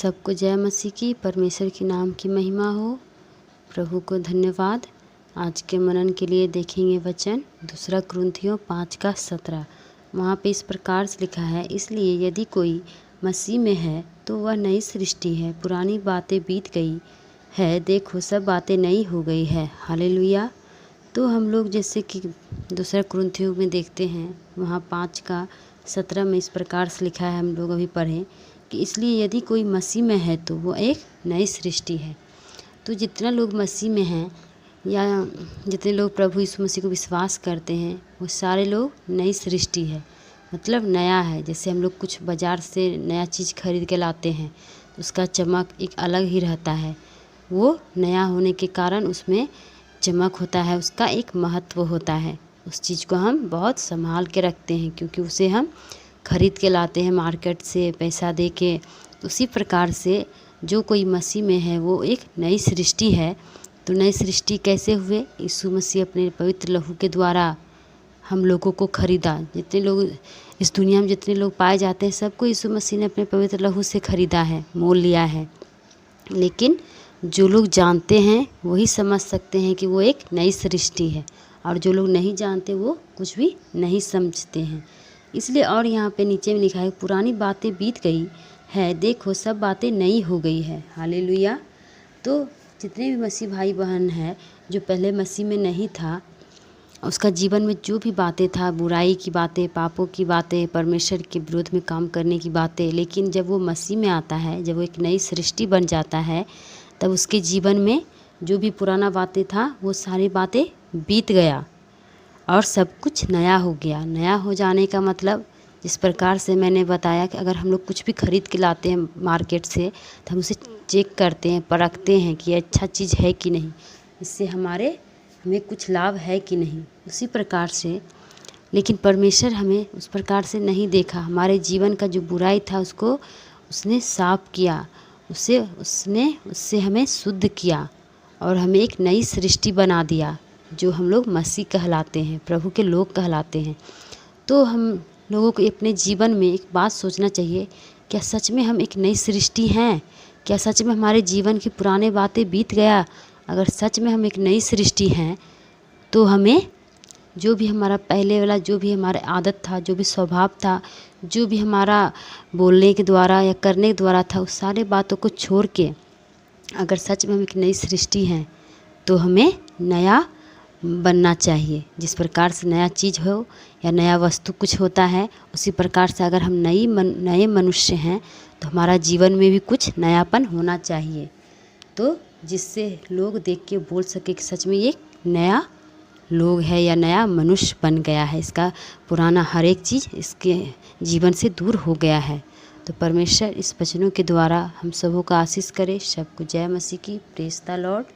सबको जय मसीह की। परमेश्वर के नाम की महिमा हो। प्रभु को धन्यवाद। आज के मनन के लिए देखेंगे वचन 2 कुरिन्थियों 5:17। वहाँ पे इस प्रकार से लिखा है, इसलिए यदि कोई मसीह में है तो वह नई सृष्टि है, पुरानी बातें बीत गई है, देखो सब बातें नई हो गई है। हालेलुया। तो हम लोग जैसे कि 2 कुरिन्थियों में देखते हैं, वहाँ 5:17 में इस प्रकार से लिखा है, हम लोग अभी पढ़ें कि इसलिए यदि कोई मसीह में है तो वो एक नई सृष्टि है। तो जितना लोग मसीह में हैं या जितने लोग प्रभु यीशु मसीह को विश्वास करते हैं, वो सारे लोग नई सृष्टि है, मतलब नया है। जैसे हम लोग कुछ बाज़ार से नया चीज़ खरीद के लाते हैं तो उसका चमक एक अलग ही रहता है। वो नया होने के कारण उसमें चमक होता है, उसका एक महत्व होता है। उस चीज़ को हम बहुत संभाल के रखते हैं क्योंकि उसे हम खरीद के लाते हैं मार्केट से पैसा दे के। उसी प्रकार से जो कोई मसीह में है वो एक नई सृष्टि है। तो नई सृष्टि कैसे हुए? यीशु मसीह अपने पवित्र लहू के द्वारा हम लोगों को खरीदा। जितने लोग इस दुनिया में जितने लोग पाए जाते हैं, सबको यीशु मसीह ने अपने पवित्र लहू से खरीदा है, मोल लिया है। लेकिन जो लोग जानते हैं वही समझ सकते हैं कि वो एक नई सृष्टि है, और जो लोग नहीं जानते वो कुछ भी नहीं समझते हैं। इसलिए और यहाँ पे नीचे में लिखा है, पुरानी बातें बीत गई है, देखो सब बातें नई हो गई है। हालेलुया। तो जितने भी मसीह भाई बहन हैं, जो पहले मसीह में नहीं था, उसका जीवन में जो भी बातें था, बुराई की बातें, पापों की बातें, परमेश्वर के विरोध में काम करने की बातें, लेकिन जब वो मसीह में आता है, जब वो एक नई सृष्टि बन जाता है, तब उसके जीवन में जो भी पुराना बातें था वो सारी बातें बीत गया और सब कुछ नया हो गया। नया हो जाने का मतलब जिस प्रकार से मैंने बताया कि अगर हम लोग कुछ भी खरीद के लाते हैं मार्केट से तो हम उसे चेक करते हैं, परखते हैं कि अच्छा चीज़ है कि नहीं, इससे हमें कुछ लाभ है कि नहीं। उसी प्रकार से लेकिन परमेश्वर हमें उस प्रकार से नहीं देखा। हमारे जीवन का जो बुराई था उसको उसने साफ किया, उससे हमें शुद्ध किया और हमें एक नई सृष्टि बना दिया, जो हम लोग मसीह कहलाते हैं, प्रभु के लोग कहलाते हैं। तो हम लोगों को अपने जीवन में एक बात सोचना चाहिए, क्या सच में हम एक नई सृष्टि हैं? क्या सच में हमारे जीवन की पुराने बातें बीत गया? अगर सच में हम एक नई सृष्टि हैं तो हमें जो भी हमारा पहले वाला जो भी हमारा आदत था, जो भी स्वभाव था, जो भी हमारा बोलने के द्वारा या करने के द्वारा था, उस सारे बातों को छोड़ के अगर सच में हम एक नई सृष्टि हैं तो हमें नया बनना चाहिए। जिस प्रकार से नया चीज़ हो या नया वस्तु कुछ होता है, उसी प्रकार से अगर हम नए मनुष्य हैं तो हमारा जीवन में भी कुछ नयापन होना चाहिए, तो जिससे लोग देख के बोल सके कि सच में ये नया लोग है या नया मनुष्य बन गया है, इसका पुराना हर एक चीज़ इसके जीवन से दूर हो गया है। तो परमेश्वर इस वचनों के द्वारा हम सबों का आशीष करे। सबको जय मसीह की। Praise the Lord.